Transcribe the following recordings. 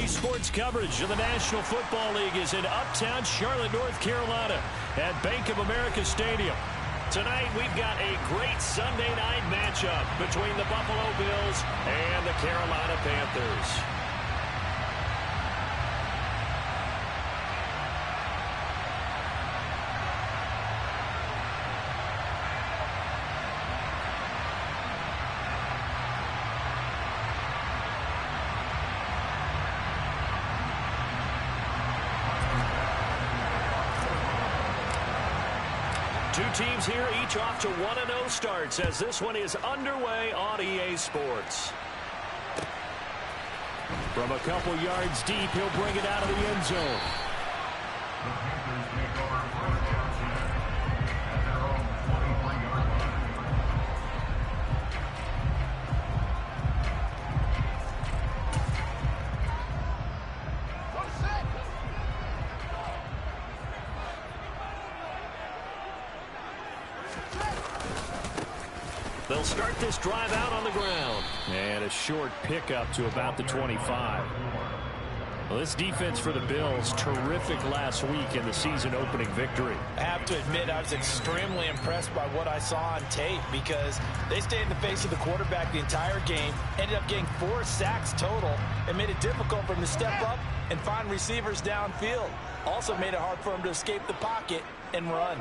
Daily sports coverage of the National Football League is in uptown Charlotte, North Carolina at Bank of America Stadium. Tonight, we've got a great Sunday night matchup between the Buffalo Bills and the Carolina Panthers. Two teams here, each off to 1-0 starts as this one is underway on EA Sports. From a couple yards deep, he'll bring it out of the end zone. They'll start this drive out on the ground. And a short pickup to about the 25. Well, this defense for the Bills, terrific last week in the season-opening victory. I have to admit, I was extremely impressed by what I saw on tape because they stayed in the face of the quarterback the entire game, ended up getting 4 sacks total, and made it difficult for him to step up and find receivers downfield. Also made it hard for him to escape the pocket and run.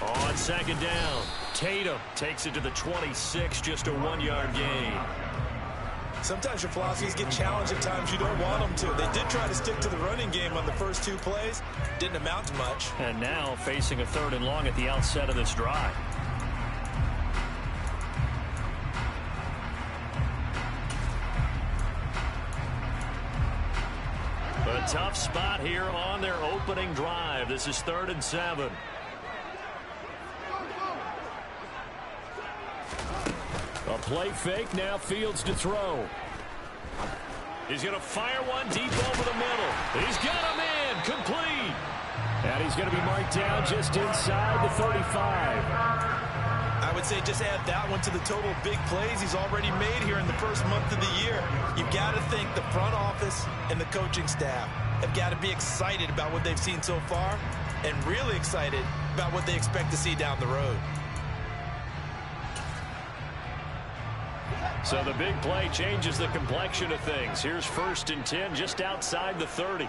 On second down, Tatum takes it to the 26, just a 1-yard gain. Sometimes your philosophies get challenged at times you don't want them to. They did try to stick to the running game on the first 2 plays. Didn't amount to much. And now facing a 3rd and long at the outset of this drive. A tough spot here on their opening drive. This is 3rd and 7. A play fake, now Fields to throw. He's going to fire one deep over the middle. He's got him in, complete. And he's going to be marked down just inside the 35. I would say just add that one to the total big plays he's already made here in the first month of the year. You've got to think the front office and the coaching staff have got to be excited about what they've seen so far and really excited about what they expect to see down the road. So the big play changes the complexion of things. Here's 1st and 10 just outside the 30.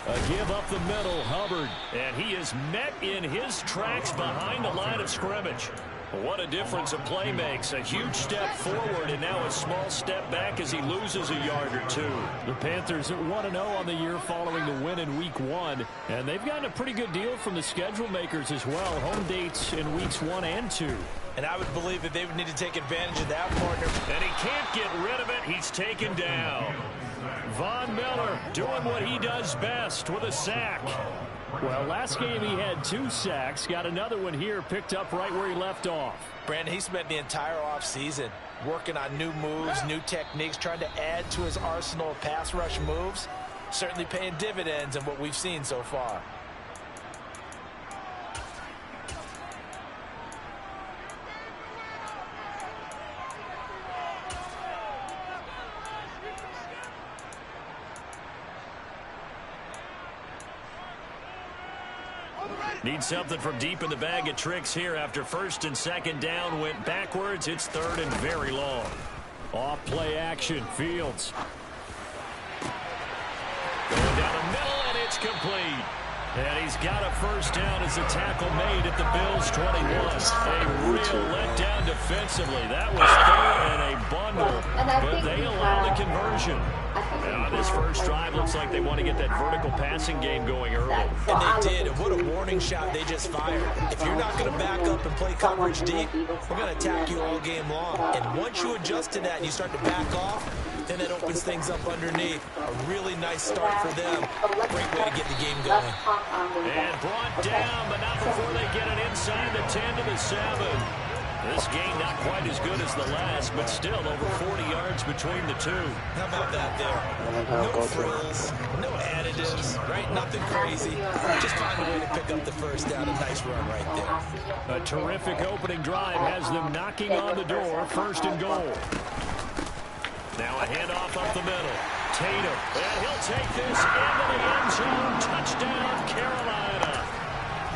A give up the middle, Hubbard. And he is met in his tracks behind the line of scrimmage. What a difference a play makes. A huge step forward and now a small step back as he loses a yard or 2. The Panthers are 1-0 on the year following the win in Week 1. And they've gotten a pretty good deal from the schedule makers as well. Home dates in Weeks 1 and 2. And I would believe that they would need to take advantage of that, partner. And he can't get rid of it. He's taken down. Von Miller doing what he does best with a sack. Well, last game he had 2 sacks. Got another one here, picked up right where he left off. Brandon, he spent the entire offseason working on new moves, new techniques, trying to add to his arsenal of pass rush moves. Certainly paying dividends in what we've seen so far. Need something from deep in the bag of tricks here after 1st and 2nd down went backwards. It's 3rd and very long. Off play action. Fields. Going down the middle, and it's complete. And he's got a 1st down as the tackle made at the Bills' 21. A real letdown defensively. That was 3rd and a bundle, but they allow the conversion. Now, this first drive looks like they want to get that vertical passing game going early. And they did, and what a warning shot they just fired. If you're not going to back up and play coverage deep, we're going to attack you all game long. And once you adjust to that and you start to back off, then it opens things up underneath. A really nice start for them. Great way to get the game going. And brought down, but not before they get it inside the 10 to the 7. This game not quite as good as the last, but still over 40 yards between the two. How about that there? No frills, no additives, right? Nothing crazy. Just find a way to pick up the first down. A nice run right there. A terrific opening drive has them knocking on the door. 1st and goal. Now a handoff up the middle. Tatum, and he'll take this into the end zone. Touchdown, Carolina.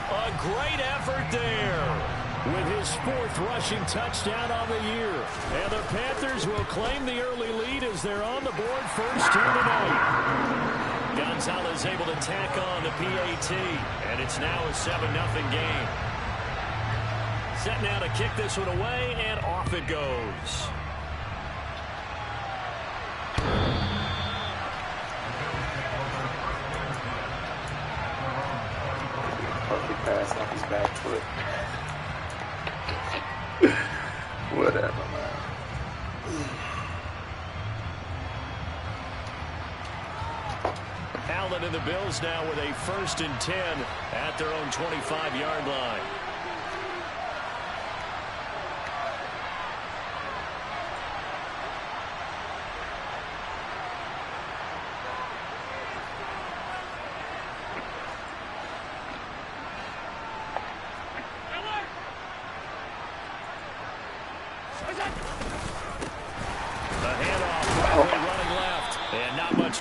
A great effort there with his 4th rushing touchdown on the year. And the Panthers will claim the early lead as they're on the board first here tonight. Gonzalez able to tack on the PAT, and it's now a 7-0 game. Set now to kick this one away, and off it goes. Perfect pass off his back foot. Whatever, man. Allen and the Bills now with a 1st and 10 at their own 25-yard line.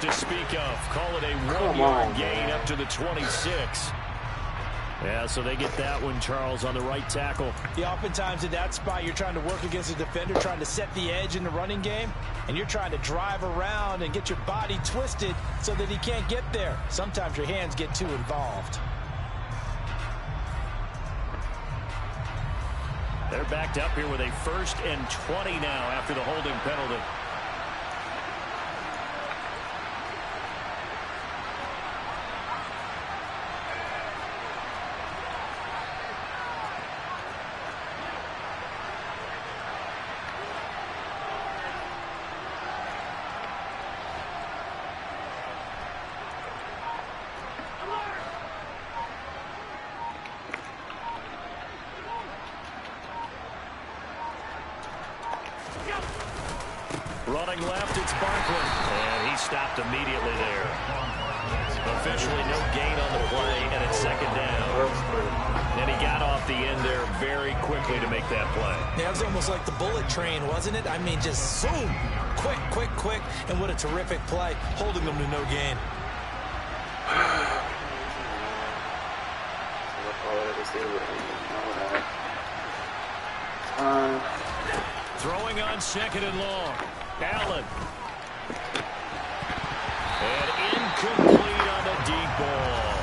To speak of. Call it a 1-yard gain up to the 26. Yeah, so they get that one, Charles, on the right tackle. Yeah, oftentimes in that spot, you're trying to work against a defender, trying to set the edge in the running game, and you're trying to drive around and get your body twisted so that he can't get there. Sometimes your hands get too involved. They're backed up here with a 1st and 20 now after the holding penalty. Running left, it's Barkley. And he stopped immediately there. Officially no gain on the play, and it's 2nd down. And he got off the end there very quickly to make that play. Yeah, it was almost like the bullet train, wasn't it? I mean, just zoom. Quick, quick, quick. And what a terrific play, holding them to no gain. Throwing on 2nd and long. Allen. And incomplete on the deep ball.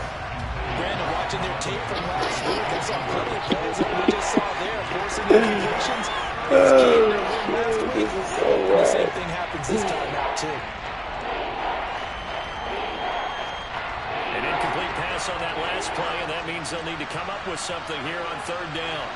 Brandon, watching their tape from last week, I saw plenty of plays that we just saw there, forcing incompletions. It's key in their win last week. The same thing happens this time out, too. An incomplete pass on that last play, and that means they'll need to come up with something here on 3rd down.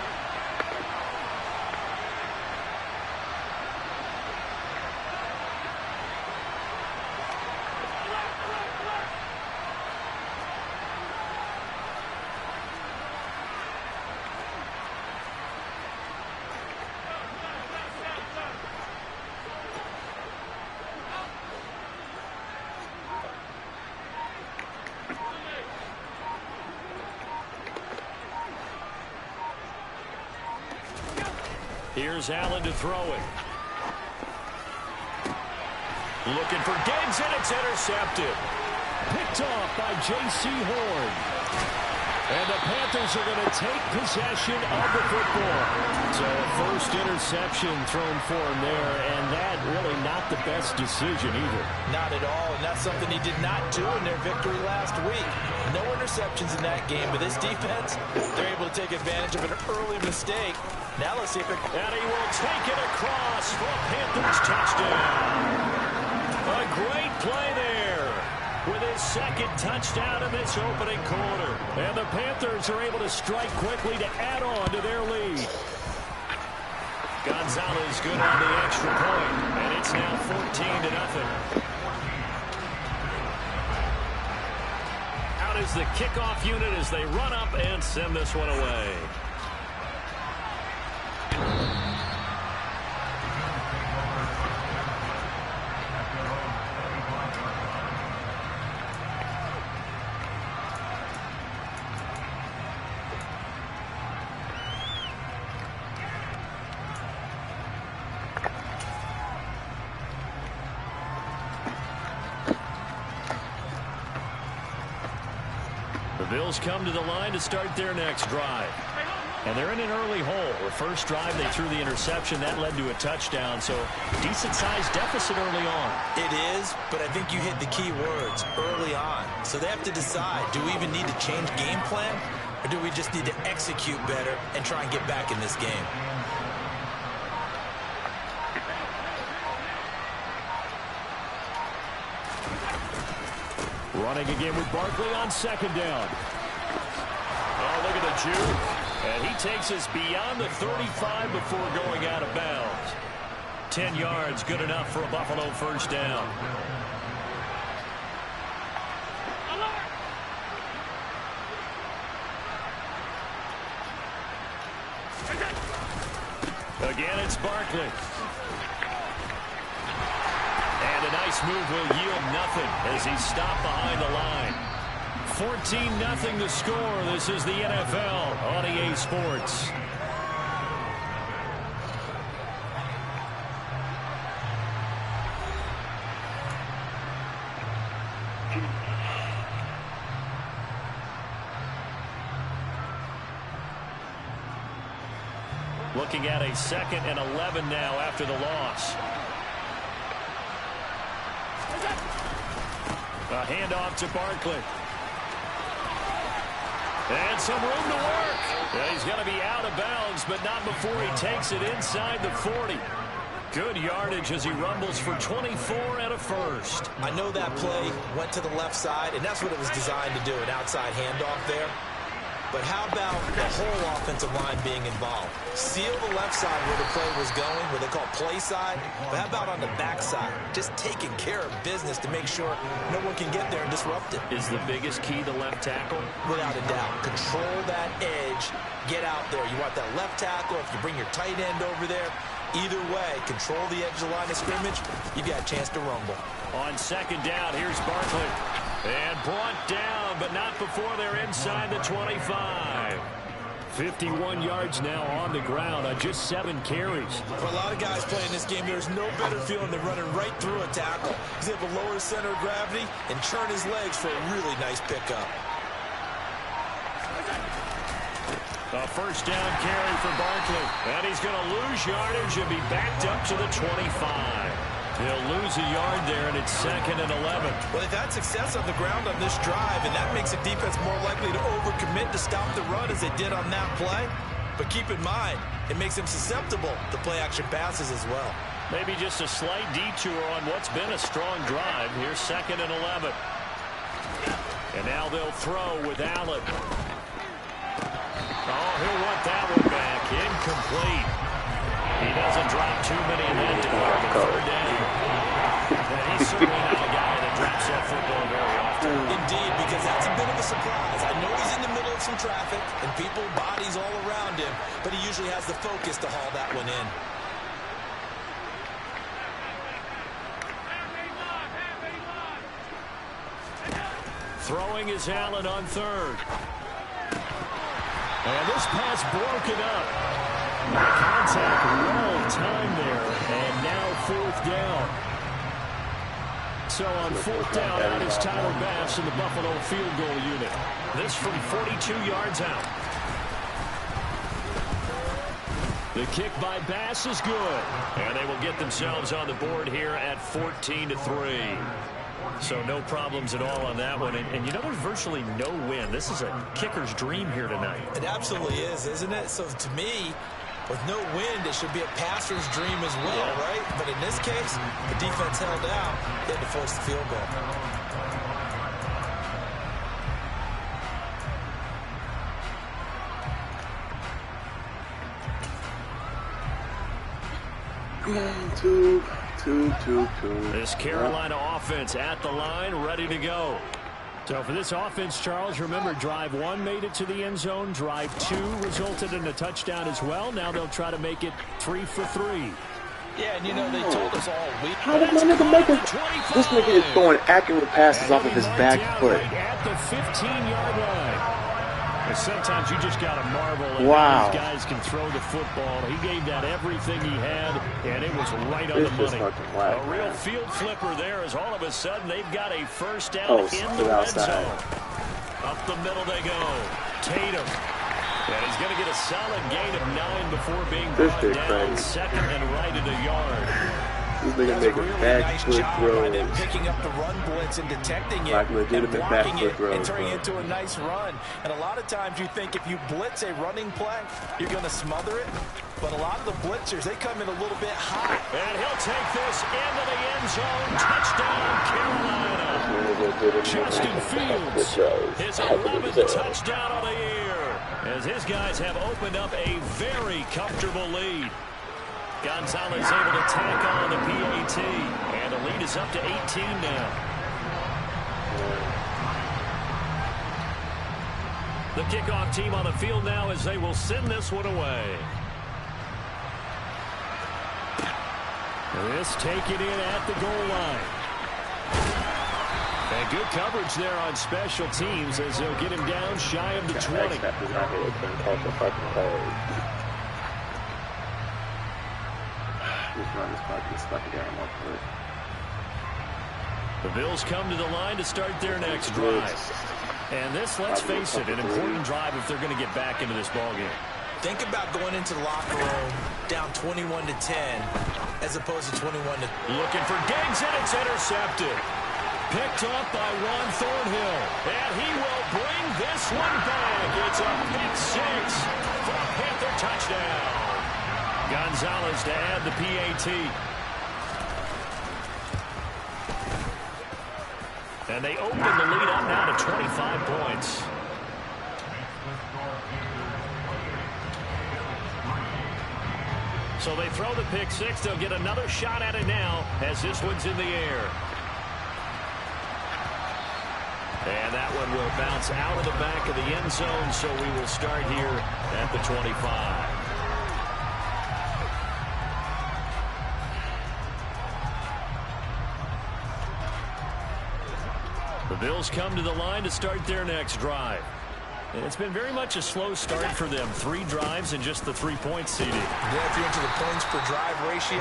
Here's Allen to throw it. Looking for Diggs, and it's intercepted. Picked off by J.C. Horn. And the Panthers are going to take possession of the football. So a 1st interception thrown for him there, and that really not the best decision either. Not at all, and that's something he did not do in their victory last week. No interceptions in that game, but this defense, they're able to take advantage of an early mistake. Now let's see if it... And he will take it across for a Panthers touchdown. A great play there with his 2nd touchdown in this opening quarter. And the Panthers are able to strike quickly to add on to their lead. Gonzalez good on the extra point, and it's now 14-0. Out is the kickoff unit as they run up and send this one away. Bills come to the line to start their next drive. And they're in an early hole. The first drive, they threw the interception. That led to a touchdown, so decent-sized deficit early on. It is, but I think you hit the key words, early on. So they have to decide, do we even need to change game plan, or do we just need to execute better and try and get back in this game? Running again with Barkley on second down. Oh, look at the juke. And he takes us beyond the 35 before going out of bounds. 10 yards, good enough for a Buffalo first down. Again, it's Barkley. And a nice move will yield nothing as he's stopped behind the line. 14-0 the score. This is the NFL on EA Sports. Looking at a 2nd and 11 now after the loss. A handoff to Barkley. And some room to work. Yeah, he's going to be out of bounds, but not before he takes it inside the 40. Good yardage as he rumbles for 24 and a first. I know that play went to the left side, and that's what it was designed to do, an outside handoff there. But how about the whole offensive line being involved? Seal the left side where the play was going, where they call play side. But how about on the back side? Just taking care of business to make sure no one can get there and disrupt it. Is the biggest key the left tackle? Without a doubt. Control that edge. Get out there. You want that left tackle. If you bring your tight end over there, either way, control the edge of the line of scrimmage. You've got a chance to rumble. On second down, here's Barkley. And brought down, but not before they're inside the 25. 51 yards now on the ground on just 7 carries. For a lot of guys playing this game, there's no better feeling than running right through a tackle. He's able to lower his center of gravity and turn his legs for a really nice pickup. A first down carry for Barkley. And he's going to lose yardage and be backed up to the 25. He'll lose a yard there, and it's 2nd and 11. Well, they've had success on the ground on this drive, and that makes the defense more likely to overcommit to stop the run as they did on that play. But keep in mind, it makes them susceptible to play-action passes as well. Maybe just a slight detour on what's been a strong drive. Here's 2nd and 11. And now they'll throw with Allen. Oh, he'll want that one back. Incomplete. He doesn't drop too many in that department. Third down. And he's certainly not a guy that drops that football very often. Indeed, because that's a bit of a surprise. I know he's in the middle of some traffic and people, bodies all around him, but he usually has the focus to haul that one in. Throwing is Allen on third. And this pass broken up. Contact well timed there, and now 4th down. So on 4th down, that is Tyler Bass in the Buffalo field goal unit. This from 42 yards out. The kick by Bass is good, and they will get themselves on the board here at 14-3. So no problems at all on that one. And you know, there's virtually no win. This is a kicker's dream here tonight. It absolutely is, isn't it? So to me, with no wind, it should be a passer's dream as well, right? But in this case, the defense held out. They had to force the field goal. Come on, two. This Carolina offense at the line, ready to go. So for this offense, Charles, remember, drive 1 made it to the end zone. Drive 2 resulted in a touchdown as well. Now they'll try to make it 3 for 3. Yeah, and you know, they told us all week. How did my nigga make it? This nigga is throwing accurate passes off of his back foot. Right at the 15-yard line. And sometimes you just got to marvel at wow. how these guys can throw the football. He gave that everything he had, and it was right on the money. Whack, a real man. field flipper there as all of a sudden they've got a first down in the red zone. Up the middle they go. Tatum. And he's going to get a solid gain of 9 before being brought down second and right at a yard. This nigga making really backflip nice throws. Picking up the run blitz and detecting it, like legitimate and blocking backflip it, throws, and turning it into a nice run. And a lot of times you think if you blitz a running play, you're going to smother it. But a lot of the blitzers, they come in a little bit high. And he'll take this into the end zone. Touchdown, Carolina. Justin Fields, his 11th touchdown of the year, as his guys have opened up a very comfortable lead. Gonzalez able to tack on the PAT, and the lead is up to 18 now. The kickoff team on the field now as they will send this one away. This taken in at the goal line. And good coverage there on special teams as they'll get him down shy of the 20. The Bills come to the line to start their next drive. And this, let's face it, an important drive if they're going to get back into this ballgame. Think about going into the locker room down 21-10 as opposed to 21-. Looking for Diggs, and it's intercepted. Picked up by Juan Thornhill. And he will bring this one back. It's a pick six for a Panther touchdown. Gonzalez to add the PAT. And they open the lead up now to 25 points. So they throw the pick six. They'll get another shot at it now as this one's in the air. And that one will bounce out of the back of the end zone, so we will start here at the 25. The Bills come to the line to start their next drive. And it's been very much a slow start for them. 3 drives and just the 3 points seeded. Yeah, if you're into the points per drive ratio,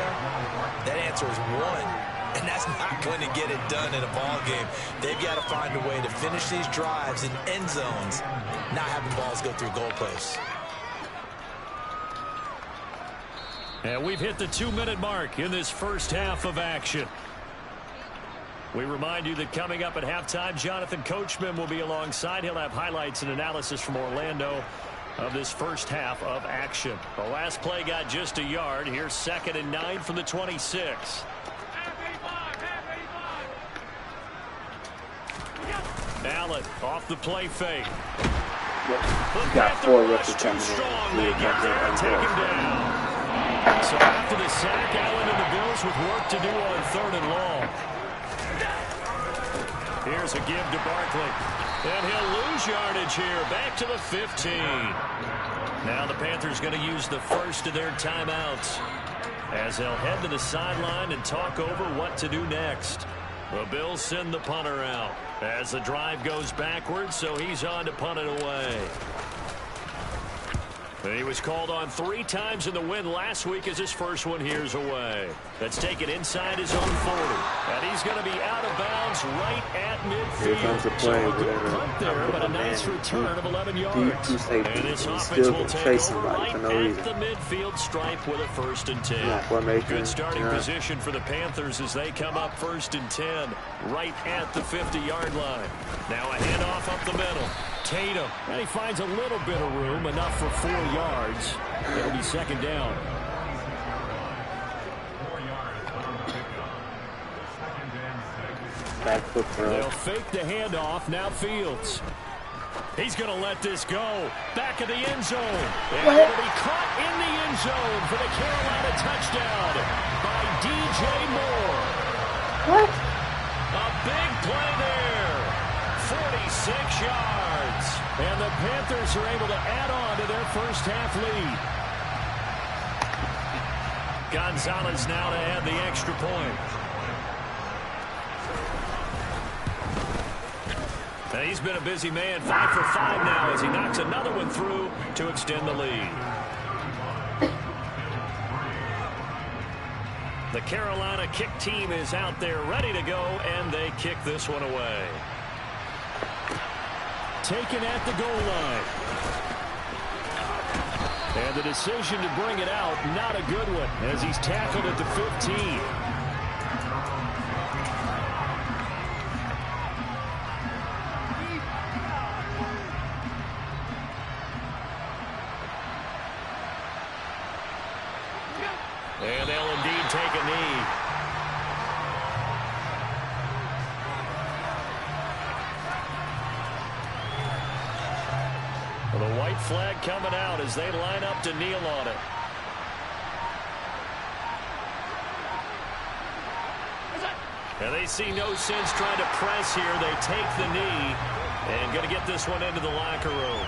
that answer is 1. And that's not going to get it done in a ball game. They've got to find a way to finish these drives in end zones, not having balls go through goalposts. And we've hit the 2-minute mark in this first half of action. We remind you that coming up at halftime, Jonathan Coachman will be alongside. He'll have highlights and analysis from Orlando of this first half of action. The last play got just a yard. Here's 2nd and 9 from the 26. Allen off the play fake. He's got 4 rushes coming in. They get there and take him down. So after the sack, Allen and the Bills with work to do on 3rd and long. Here's a give to Barkley. And he'll lose yardage here. Back to the 15. Now the Panthers going to use the first of their timeouts as they'll head to the sideline and talk over what to do next. The Bills send the punter out as the drive goes backwards, so he's on to punt it away. He was called on 3 times in the win last week as his first one here's away. That's taken inside his own 40. And he's going to be out of bounds right at midfield. Here comes the play. So a good punt there, but a nice return of 11 yards. And this offense will take over right at the midfield stripe with a 1st and 10. Good starting position for the Panthers as they come up 1st and 10 right at the 50-yard line. Now a handoff up the middle. Tatum, and he finds a little bit of room, enough for 4 yards. It'll be 2nd down. Back foot throw. They'll fake the handoff. Now Fields. He's going to let this go. Back of the end zone. And it'll be caught in the end zone for the Carolina touchdown by DJ Moore. What? A big play there. 46 yards. And the Panthers are able to add on to their first half lead. Gonzalez now to add the extra point. And he's been a busy man, 5 for 5 now as he knocks another one through to extend the lead. The Carolina kick team is out there ready to go, and they kick this one away. taken at the goal line. And the decision to bring it out, not a good one, as he's tackled at the 15. And they'll indeed take a knee. The white flag coming out as they line up to kneel on it. And they see no sense trying to press here. They take the knee and going to get this one into the locker room.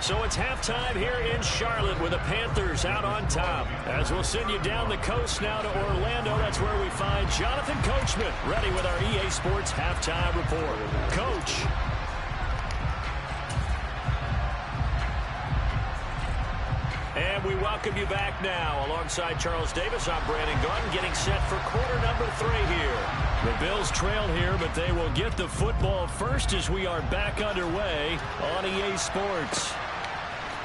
So it's halftime here in Charlotte with the Panthers out on top. As we'll send you down the coast now to Orlando, that's where we find Jonathan Coachman ready with our EA Sports halftime report. Coach. And we welcome you back now. Alongside Charles Davis, I'm Brandon Gunn, getting set for quarter number 3 here. The Bills trail here, but they will get the football first as we are back underway on EA Sports.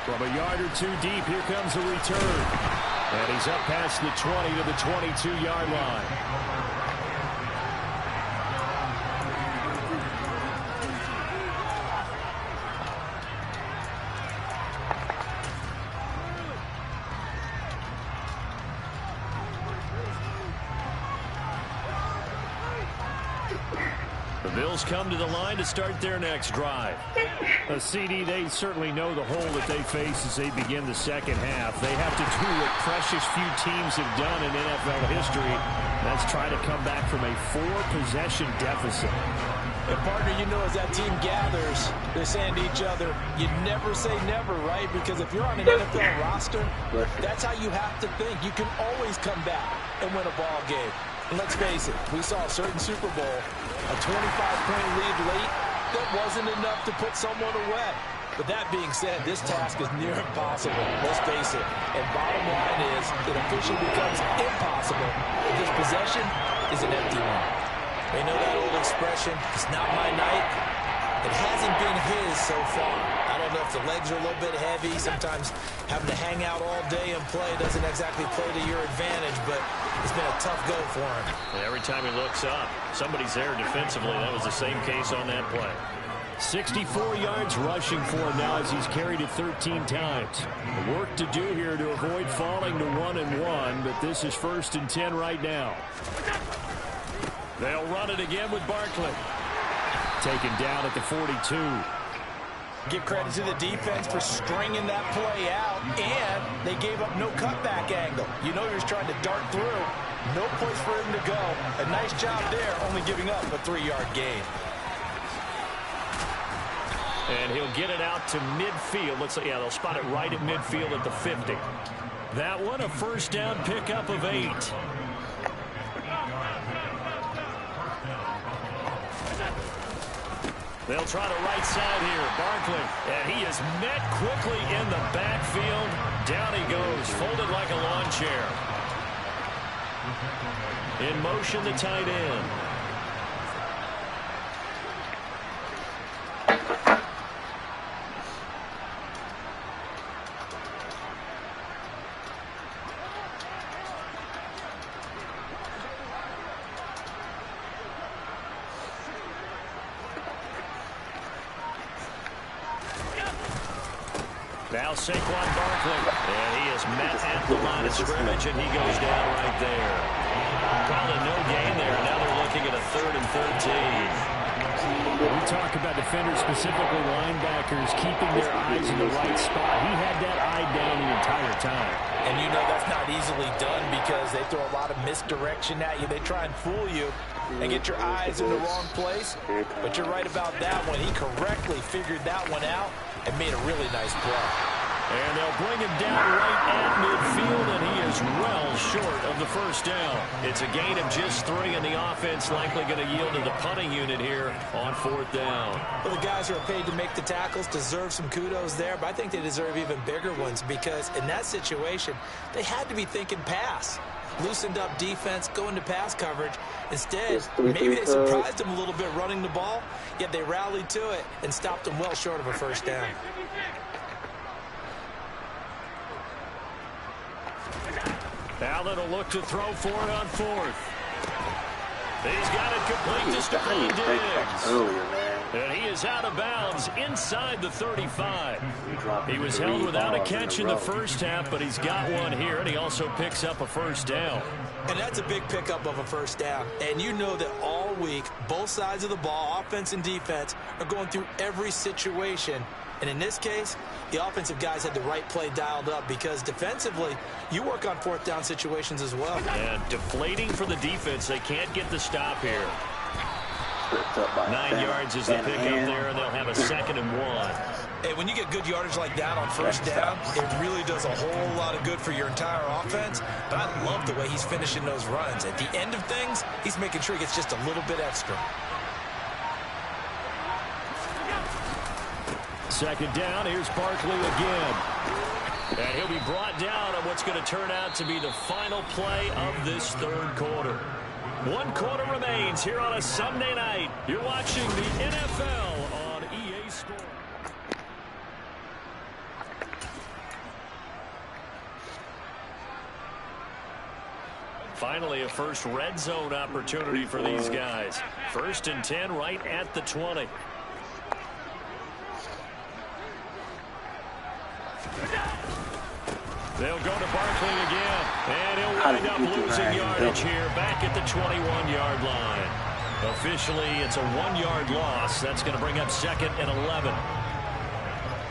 From a yard or two deep, here comes the return. And he's up past the 20 to the 22-yard line. Bills come to the line to start their next drive. A CD, they certainly know the hole that they face as they begin the second half. They have to do what precious few teams have done in NFL history. That's try to come back from a 4-possession deficit. And partner, you know, as that team gathers, they're saying to each other, you never say never, right? Because if you're on an NFL roster, that's how you have to think. You can always come back and win a ball game. And let's face it, we saw a certain Super Bowl, a 25-point lead late, that wasn't enough to put someone away. But that being said, this task is near impossible. Let's face it. And bottom line is, it officially becomes impossible if this possession is an empty one. They know that old expression, it's not my night. It hasn't been his so far. I don't know if the legs are a little bit heavy. Sometimes having to hang out all day and play doesn't exactly play to your advantage, but it's been a tough go for him. And every time he looks up, somebody's there defensively. That was the same case on that play. 64 yards rushing for him now as he's carried it 13 times. Work to do here to avoid falling to 1-1, but this is 1st and 10 right now. They'll run it again with Barkley. Taken down at the 42. Give credit to the defense for stringing that play out, and they gave up no cutback angle. You know, he was trying to dart through. No place for him to go. A nice job there, only giving up a 3-yard gain. And he'll get it out to midfield. Looks like, yeah, they'll spot it right at midfield at the 50. That one, a first down pickup of 8. They'll try the right side here. Barkley, and he is met quickly in the backfield. Down he goes, folded like a lawn chair. In motion, the tight end. Now Saquon Barkley, and he is met at the line of scrimmage, and he goes down right there. Probably no gain there. Now they're looking at a 3rd and 13. We talk about defenders, specifically linebackers, keeping their eyes in the right spot. He had that eye down the entire time. And you know that's not easily done because they throw a lot of misdirection at you. They try and fool you and get your eyes in the wrong place. But you're right about that one. He correctly figured that one out and made a really nice play. And they'll bring him down right at midfield, and he is well short of the first down. It's a gain of just 3, and the offense likely going to yield to the punting unit here on 4th down. Well, the guys who are paid to make the tackles deserve some kudos there, but I think they deserve even bigger ones because in that situation, they had to be thinking pass. Loosened up defense, going to pass coverage. Instead, maybe they surprised them a little bit running the ball, yet they rallied to it and stopped them well short of a first down. Allen will look to throw for it on 4th. He's got it complete to Stephon Diggs. And he is out of bounds inside the 35. He was held without a catch in the first half, but he's got one here, and he also picks up a first down. And that's a big pickup of a first down. And you know that all week, both sides of the ball, offense and defense, are going through every situation. And in this case, the offensive guys had the right play dialed up because defensively, you work on 4th down situations as well. And deflating for the defense. They can't get the stop here. 9 yards is the pickup there, and they'll have a 2nd and 1. Hey, when you get good yardage like that on first down, it really does a whole lot of good for your entire offense. But I love the way he's finishing those runs. At the end of things, he's making sure he gets just a little bit extra. 2nd down, here's Barkley again. And he'll be brought down on what's going to turn out to be the final play of this 3rd quarter. 1 quarter remains here on a Sunday night. You're watching the NFL on EA Sports. Finally, a first red zone opportunity for these guys. 1st and 10 right at the 20. They'll go to Barkley again, and he'll wind up losing yardage here back at the 21-yard line. Officially, it's a 1-yard loss. That's going to bring up 2nd and 11.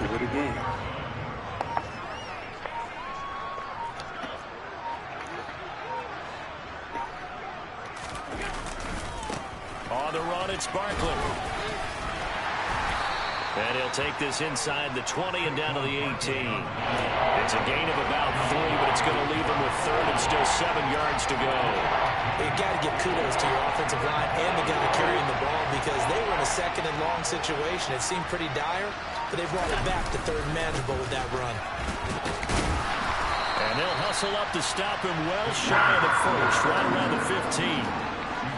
What a game. On the run, it's Barkley. And he'll take this inside the 20 and down to the 18. It's a gain of about 3, but it's going to leave him with 3rd and still 7 yards to go. You've got to give kudos to your offensive line and the guy carrying the ball because they were in a 2nd and long situation. It seemed pretty dire, but they brought it back to 3rd and manageable with that run. And they'll hustle up to stop him well shy of the 1st, right around the 15.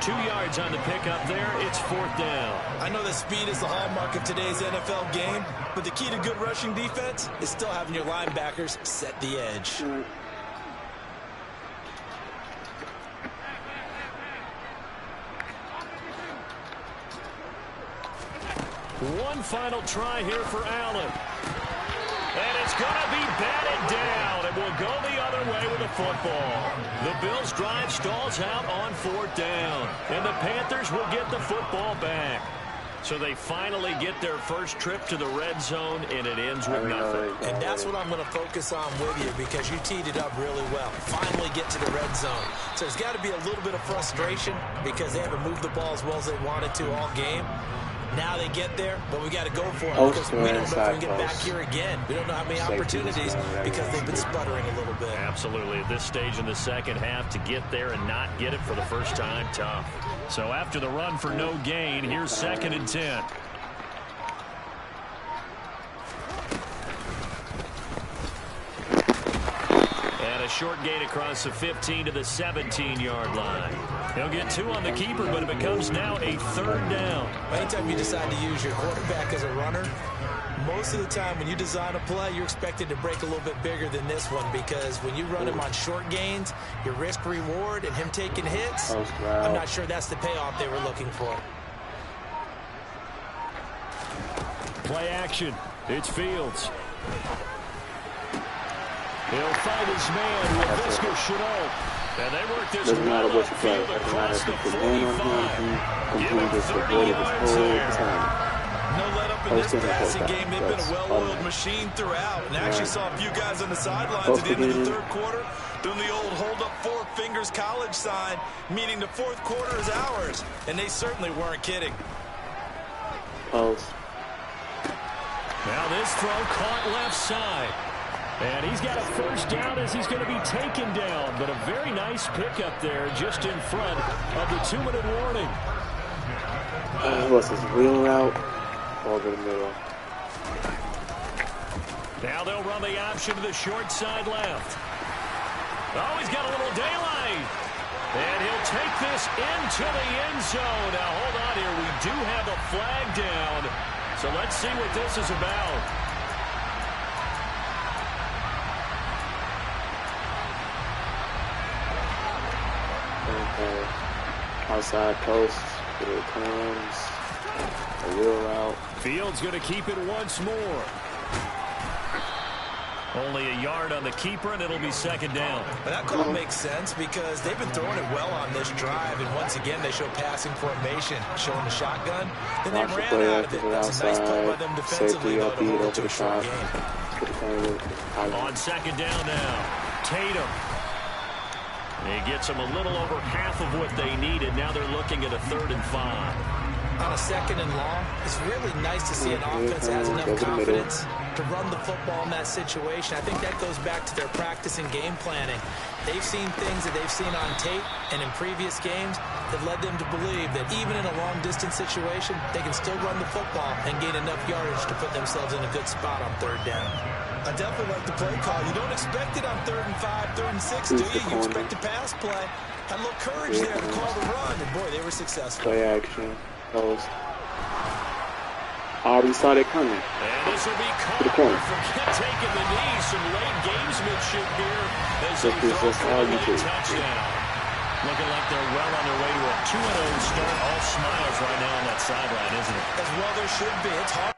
2 yards on the pickup there. It's 4th down. I know that speed is the hallmark of today's NFL game, but the key to good rushing defense is still having your linebackers set the edge. One final try here for Allen. And it's going to be batted down. It will go the other way with the football. The Bills' drive stalls out on 4th down. And the Panthers will get the football back. So they finally get their first trip to the red zone, and it ends with nothing. And that's what I'm going to focus on with you because you teed it up really well. Finally get to the red zone. So there's got to be a little bit of frustration because they haven't moved the ball as well as they wanted to all game. Now they get there, but we got to go for it because we don't know if we can get back here again. We don't know how many opportunities because they've been sputtering a little bit. Absolutely. At this stage in the second half, to get there and not get it for the first time, tough. So after the run for no gain, here's 2nd and 10. And a short gain across the 15 to the 17-yard line. He'll get 2 on the keeper, but it becomes now a 3rd down. Anytime you decide to use your quarterback as a runner, most of the time when you design a play, you're expected to break a little bit bigger than this one because when you run him on short gains, your risk-reward and him taking hits, I'm not sure that's the payoff they were looking for. Play action. It's Fields. He'll fight his man with Visca Chenault. And they work this well upfield across the 45. Give him 30 yards there. No let up in this passing game. They've been a well-oiled machine throughout. And actually saw a few guys on the sidelines at the end of the 3rd quarter doing the old hold up 4 fingers college sign, meaning the 4th quarter is ours. And they certainly weren't kidding. Pulse. Now this throw caught left side. And he's got a first down as he's going to be taken down. But a very nice pickup there just in front of the 2-minute warning. What's his wheel route? Over the middle. Now they'll run the option to the short side left. Oh, he's got a little daylight. And he'll take this into the end zone. Now, hold on here. We do have a flag down. So let's see what this is about. Okay. Outside post. Here it comes. A wheel route. Fields going to keep it once more. Only a yard on the keeper, and it'll be second down. And that call makes sense because they've been throwing it well on this drive, and once again they show passing formation, showing the shotgun. Then they ran out of it. That's a nice play by them defensively, though, to hold it to a short game. On second down now, Tatum. He gets them a little over half of what they needed. Now they're looking at a 3rd and 5. On a 2nd and long, it's really nice to see an offense that has enough confidence to run the football in that situation. I think that goes back to their practice and game planning. They've seen things that they've seen on tape and in previous games that led them to believe that even in a long-distance situation, they can still run the football and gain enough yardage to put themselves in a good spot on 3rd down. I definitely like the play call. You don't expect it on 3rd and 5, 3rd and 6, do you? You expect a pass play. Had a little courage there to call the run, and boy, they were successful. Play action. Already saw that coming. And this will be caught for taking the knee. Some late gamesmanship here as they throw for a late touchdown. Looking like they're well on their way to a 2-0 start. All smiles right now on that sideline, isn't it? As well there should be. It's hard.